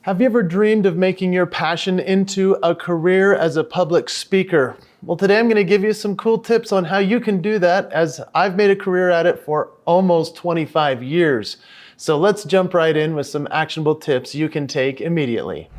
Have you ever dreamed of making your passion into a career as a public speaker? Well, today I'm going to give you some cool tips on how you can do that, as I've made a career at it for almost 25 years. So let's jump right in with some actionable tips you can take immediately.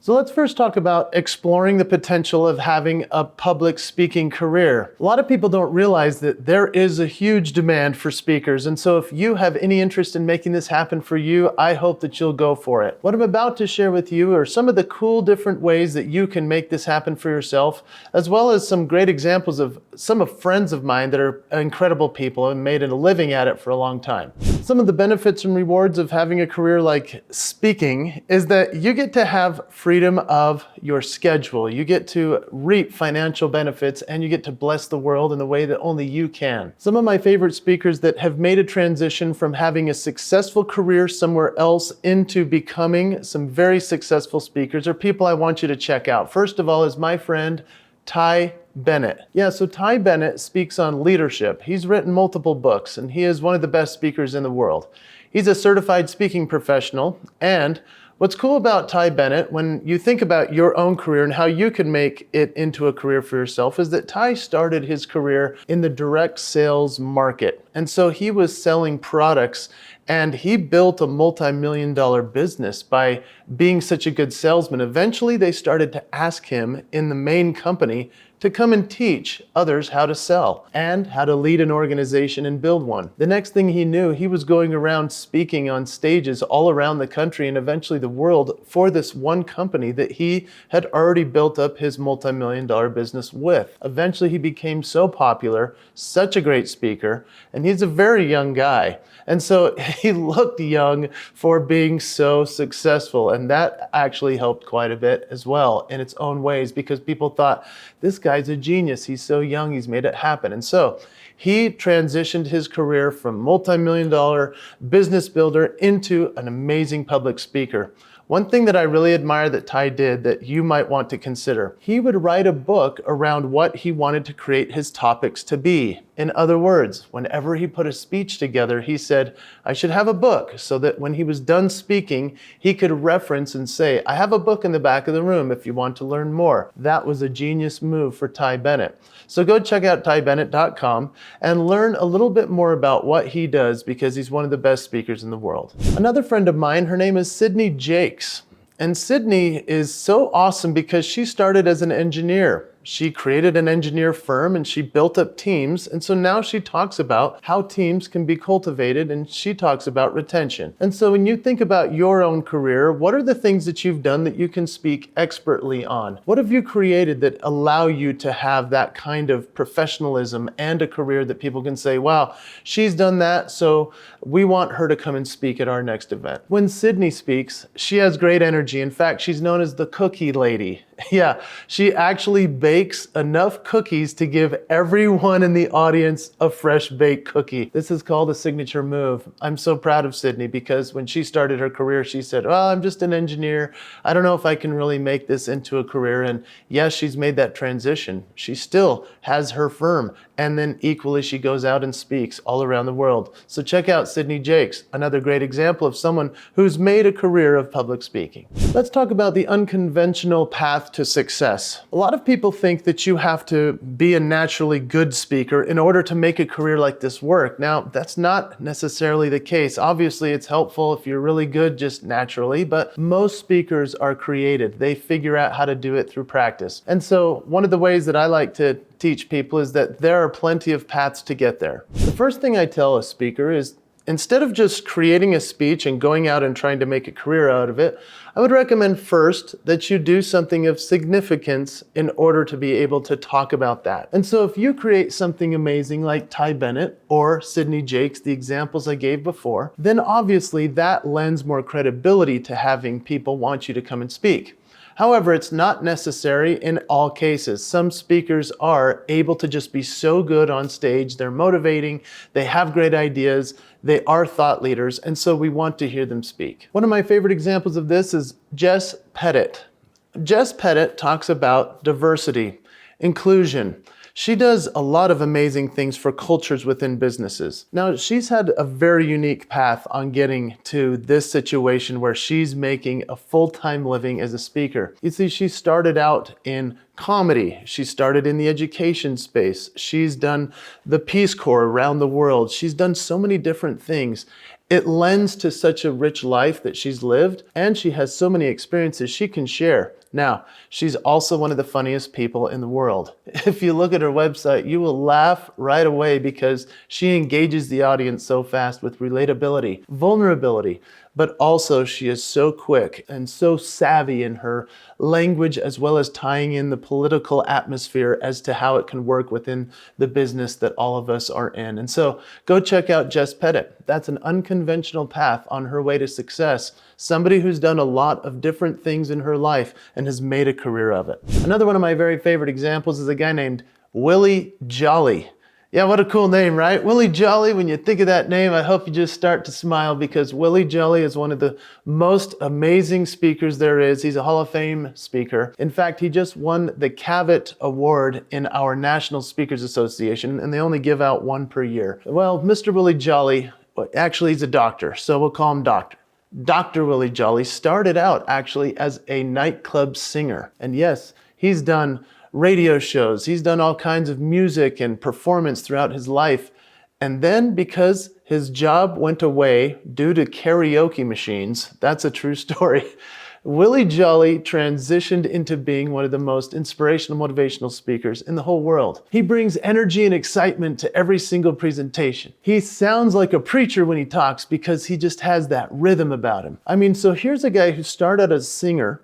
So let's first talk about exploring the potential of having a public speaking career. A lot of people don't realize that there is a huge demand for speakers, and so if you have any interest in making this happen for you, I hope that you'll go for it. What I'm about to share with you are some of the cool different ways that you can make this happen for yourself, as well as some great examples of some of friends of mine that are incredible people and made a living at it for a long time. Some of the benefits and rewards of having a career like speaking is that you get to have freedom of your schedule. You get to reap financial benefits and you get to bless the world in the way that only you can. Some of my favorite speakers that have made a transition from having a successful career somewhere else into becoming some very successful speakers are people I want you to check out. First of all is my friend Ty Bennett. So Ty Bennett speaks on leadership. He's written multiple books and he is one of the best speakers in the world. He's a certified speaking professional, and what's cool about Ty Bennett, when you think about your own career and how you can make it into a career for yourself, is that Ty started his career in the direct sales market. And so he was selling products and he built a multi-million-dollar business by being such a good salesman. Eventually, they started to ask him in the main company to come and teach others how to sell and how to lead an organization and build one. The next thing he knew, he was going around speaking on stages all around the country and eventually the world for this one company that he had already built up his multi-million-dollar business with. Eventually, he became so popular, such a great speaker, and he's a very young guy. And so he looked young for being so successful. And that actually helped quite a bit as well in its own ways, because people thought, this guy's a genius. He's so young, he's made it happen. And so he transitioned his career from multi-million-dollar business builder into an amazing public speaker. One thing that I really admire that Ty did that you might want to consider, he would write a book around what he wanted to create his topics to be. In other words, whenever he put a speech together, he said, I should have a book, so that when he was done speaking, he could reference and say, I have a book in the back of the room if you want to learn more. That was a genius move for Ty Bennett. So go check out tybennett.com and learn a little bit more about what he does, because he's one of the best speakers in the world. Another friend of mine, her name is Sydney Jakes. And Sydney is so awesome because she started as an engineer. She created an engineer firm and she built up teams. And so now she talks about how teams can be cultivated, and she talks about retention. And so when you think about your own career, what are the things that you've done that you can speak expertly on? What have you created that allow you to have that kind of professionalism and a career that people can say, wow, she's done that, so we want her to come and speak at our next event. When Sydney speaks, she has great energy. In fact, she's known as the cookie lady. She actually bakes enough cookies to give everyone in the audience a fresh baked cookie. This is called a signature move. I'm so proud of Sydney, because when she started her career, she said, well, I'm just an engineer. I don't know if I can really make this into a career. And yes, she's made that transition. She still has her firm. And then equally, she goes out and speaks all around the world. So check out Sydney Jakes, another great example of someone who's made a career of public speaking. Let's talk about the unconventional path to success. A lot of people think that you have to be a naturally good speaker in order to make a career like this work. Now, that's not necessarily the case. Obviously, it's helpful if you're really good just naturally, but most speakers are created. They figure out how to do it through practice. And so one of the ways that I like to teach people is that there are plenty of paths to get there. The first thing I tell a speaker is, instead of just creating a speech and going out and trying to make a career out of it, I would recommend first that you do something of significance in order to be able to talk about that. And so if you create something amazing like Ty Bennett or Sydney Jakes, the examples I gave before, then obviously that lends more credibility to having people want you to come and speak. However, it's not necessary in all cases. Some speakers are able to just be so good on stage, they're motivating, they have great ideas, they are thought leaders, and so we want to hear them speak. One of my favorite examples of this is Jess Pettit. Jess Pettit talks about diversity, inclusion. She does a lot of amazing things for cultures within businesses. Now, she's had a very unique path on getting to this situation where she's making a full-time living as a speaker. You see, she started out in comedy. She started in the education space. She's done the Peace Corps around the world. She's done so many different things. It lends to such a rich life that she's lived, and she has so many experiences she can share. Now, she's also one of the funniest people in the world. If you look at her website, you will laugh right away because she engages the audience so fast with relatability, vulnerability, but also she is so quick and so savvy in her language, as well as tying in the political atmosphere as to how it can work within the business that all of us are in. And so go check out Jess Pettit. That's an unconventional path on her way to success. Somebody who's done a lot of different things in her life and has made a career of it. Another one of my very favorite examples is a guy named Willie Jolly. Yeah, what a cool name, right? Willie Jolly, when you think of that name, I hope you just start to smile because Willie Jolly is one of the most amazing speakers there is. He's a Hall of Fame speaker. In fact, he just won the Cavett Award in our National Speakers Association, and they only give out one per year. Well, Mr. Willie Jolly, actually he's a doctor, so we'll call him Doctor. Dr. Willie Jolly started out actually as a nightclub singer. And yes, he's done radio shows. He's done all kinds of music and performance throughout his life. And then because his job went away due to karaoke machines, that's a true story, Willie Jolly transitioned into being one of the most inspirational, motivational speakers in the whole world. He brings energy and excitement to every single presentation. He sounds like a preacher when he talks because he just has that rhythm about him. I mean, so here's a guy who started as a singer,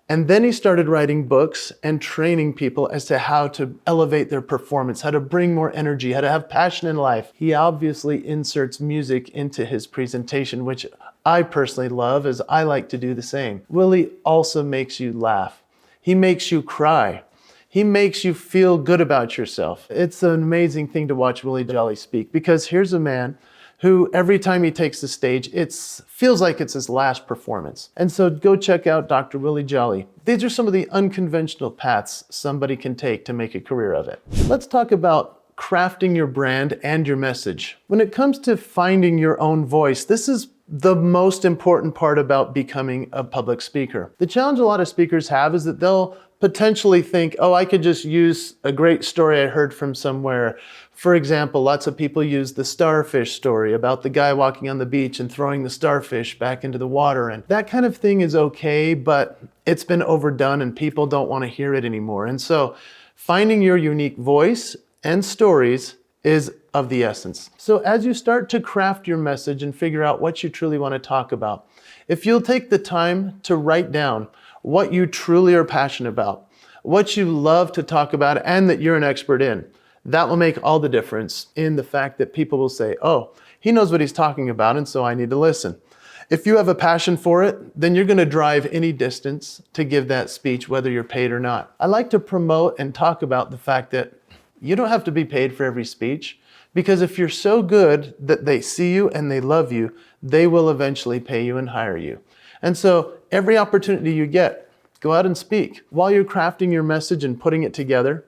and then he started writing books and training people as to how to elevate their performance, how to bring more energy, how to have passion in life. He obviously inserts music into his presentation, which I personally love, as I like to do the same. Willie also makes you laugh. He makes you cry. He makes you feel good about yourself. It's an amazing thing to watch Willie Jolly speak, because here's a man who every time he takes the stage, it feels like it's his last performance. And so go check out Dr. Willie Jolly. These are some of the unconventional paths somebody can take to make a career of it. Let's talk about crafting your brand and your message. When it comes to finding your own voice, this is the most important part about becoming a public speaker. The challenge a lot of speakers have is that they'll potentially think, oh, I could just use a great story I heard from somewhere. For example, lots of people use the starfish story about the guy walking on the beach and throwing the starfish back into the water. And that kind of thing is okay, but it's been overdone and people don't want to hear it anymore. And so finding your unique voice and stories is of the essence. So as you start to craft your message and figure out what you truly want to talk about, if you'll take the time to write down what you truly are passionate about, what you love to talk about and that you're an expert in, that will make all the difference in the fact that people will say, oh, he knows what he's talking about, and so I need to listen. If you have a passion for it, then you're going to drive any distance to give that speech, whether you're paid or not. I like to promote and talk about the fact that you don't have to be paid for every speech, because if you're so good that they see you and they love you, they will eventually pay you and hire you. And so every opportunity you get, go out and speak. While you're crafting your message and putting it together,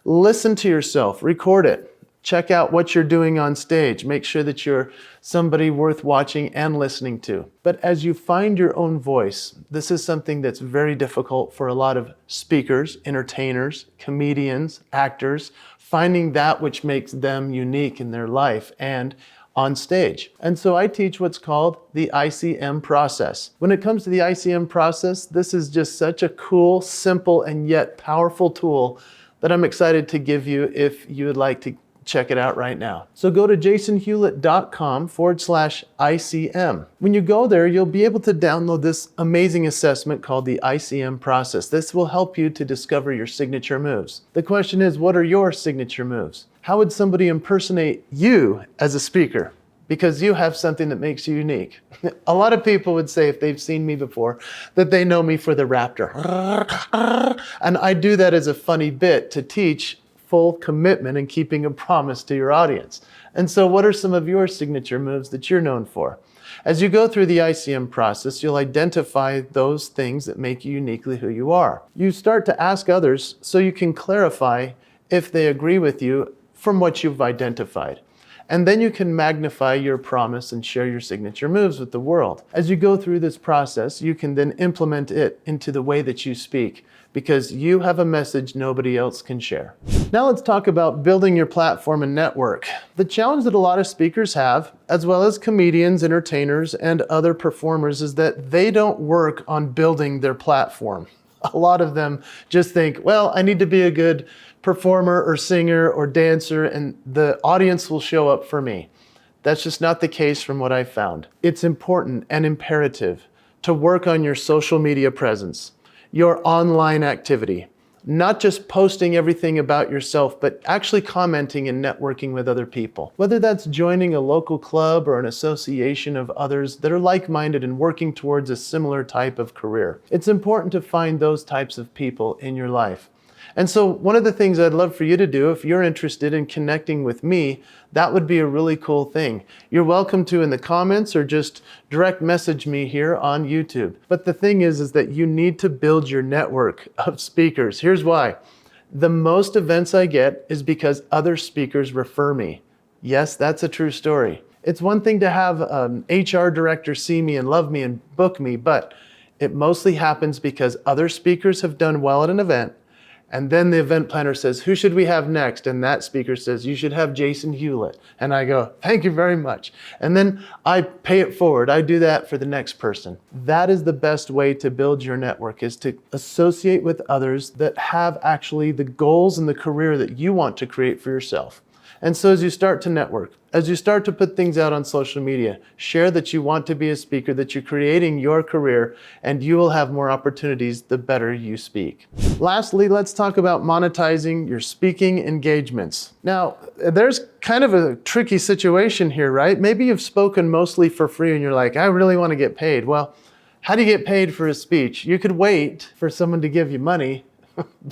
listen to yourself, record it. Check out what you're doing on stage. Make sure that you're somebody worth watching and listening to. But as you find your own voice, this is something that's very difficult for a lot of speakers, entertainers, comedians, actors, finding that which makes them unique in their life and on stage. And so I teach what's called the ICM process. When it comes to the ICM process, this is just such a cool, simple, and yet powerful tool that I'm excited to give you if you would like to check it out right now. So go to jasonhewlett.com/ICM. When you go there, you'll be able to download this amazing assessment called the ICM process. This will help you to discover your signature moves. The question is, what are your signature moves? How would somebody impersonate you as a speaker? Because you have something that makes you unique. A lot of people would say, if they've seen me before, that they know me for the raptor. And I do that as a funny bit to teach full commitment and keeping a promise to your audience. And so what are some of your signature moves that you're known for? As you go through the ICM process, you'll identify those things that make you uniquely who you are. You start to ask others so you can clarify if they agree with you from what you've identified. And then you can magnify your promise and share your signature moves with the world. As you go through this process, you can then implement it into the way that you speak, because you have a message nobody else can share. Now let's talk about building your platform and network. The challenge that a lot of speakers have, as well as comedians, entertainers, and other performers, is that they don't work on building their platform. A lot of them just think, well, I need to be a good performer or singer or dancer and the audience will show up for me. That's just not the case from what I've found. It's important and imperative to work on your social media presence, your online activity, not just posting everything about yourself, but actually commenting and networking with other people. Whether that's joining a local club or an association of others that are like-minded and working towards a similar type of career. It's important to find those types of people in your life. And so one of the things I'd love for you to do, if you're interested in connecting with me, that would be a really cool thing. You're welcome to in the comments or just direct message me here on YouTube. But the thing is that you need to build your network of speakers. Here's why. The most events I get is because other speakers refer me. Yes, that's a true story. It's one thing to have an HR director see me and love me and book me, but it mostly happens because other speakers have done well at an event. And then the event planner says, who should we have next? And that speaker says, you should have Jason Hewlett. And I go, thank you very much. And then I pay it forward. I do that for the next person. That is the best way to build your network, is to associate with others that have actually the goals and the career that you want to create for yourself. And so as you start to network, as you start to put things out on social media, share that you want to be a speaker, that you're creating your career, and you will have more opportunities the better you speak. Lastly, let's talk about monetizing your speaking engagements. Now, there's kind of a tricky situation here, right? Maybe you've spoken mostly for free and you're like, I really want to get paid. Well, how do you get paid for a speech? You could wait for someone to give you money,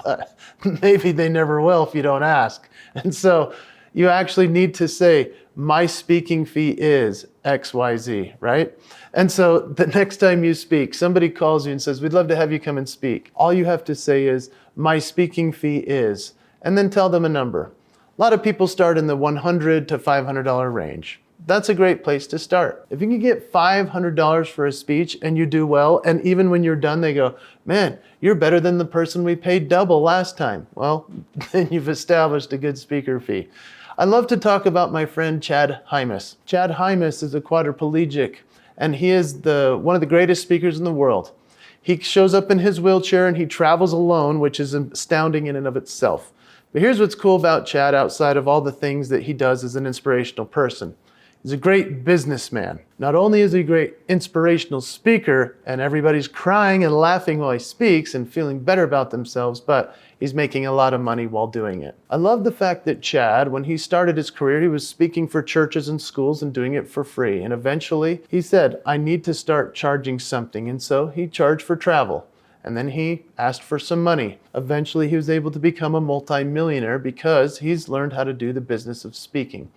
but maybe they never will if you don't ask. And so you actually need to say, my speaking fee is XYZ, right? And so the next time you speak, somebody calls you and says, we'd love to have you come and speak. All you have to say is, my speaking fee is, and then tell them a number. A lot of people start in the $100 to $500 range. That's a great place to start. If you can get $500 for a speech and you do well, and even when you're done, they go, man, you're better than the person we paid double last time. Well, then you've established a good speaker fee. I love to talk about my friend Chad Hymas. Chad Hymas is a quadriplegic, and he is one of the greatest speakers in the world. He shows up in his wheelchair and he travels alone, which is astounding in and of itself. But here's what's cool about Chad outside of all the things that he does as an inspirational person. He's a great businessman. Not only is he a great inspirational speaker and everybody's crying and laughing while he speaks and feeling better about themselves, but he's making a lot of money while doing it. I love the fact that Chad, when he started his career, he was speaking for churches and schools and doing it for free. And eventually he said, I need to start charging something. And so he charged for travel. And then he asked for some money. Eventually he was able to become a multi-millionaire because he's learned how to do the business of speaking.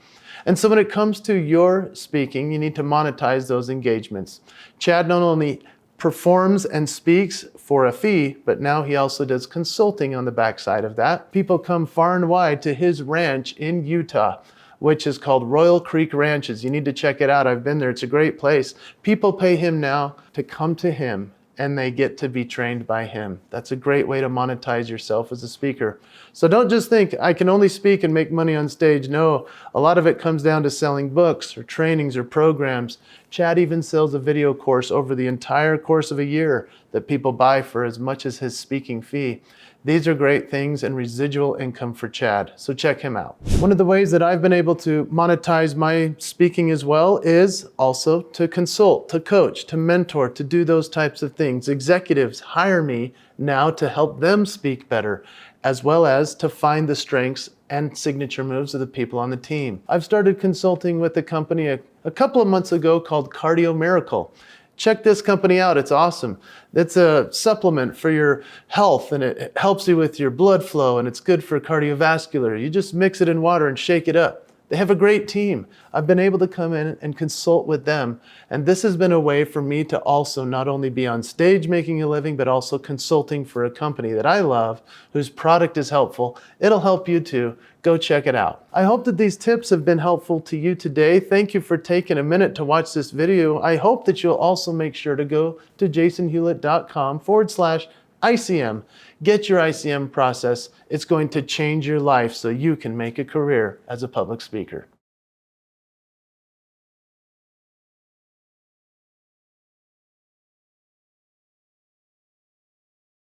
And so when it comes to your speaking, you need to monetize those engagements. Chad not only performs and speaks for a fee, but now he also does consulting on the backside of that. People come far and wide to his ranch in Utah, which is called Royal Creek Ranches. You need to check it out. I've been there. It's a great place. People pay him now to come to him, and they get to be trained by him. That's a great way to monetize yourself as a speaker. So don't just think, I can only speak and make money on stage. No, a lot of it comes down to selling books or trainings or programs. Chad even sells a video course over the entire course of a year that people buy for as much as his speaking fee. These are great things and residual income for Chad, so check him out. One of the ways that I've been able to monetize my speaking as well is also to consult, to coach, to mentor, to do those types of things. Executives hire me now to help them speak better, as well as to find the strengths and signature moves of the people on the team. I've started consulting with a company a couple of months ago called Cardio Miracle. Check this company out, it's awesome. It's a supplement for your health and it helps you with your blood flow and it's good for cardiovascular. You just mix it in water and shake it up. They have a great team. I've been able to come in and consult with them. And this has been a way for me to also not only be on stage making a living, but also consulting for a company that I love, whose product is helpful. It'll help you too. Go check it out. I hope that these tips have been helpful to you today. Thank you for taking a minute to watch this video. I hope that you'll also make sure to go to jasonhewlett.com/ICM. Get your ICM process. It's going to change your life so you can make a career as a public speaker.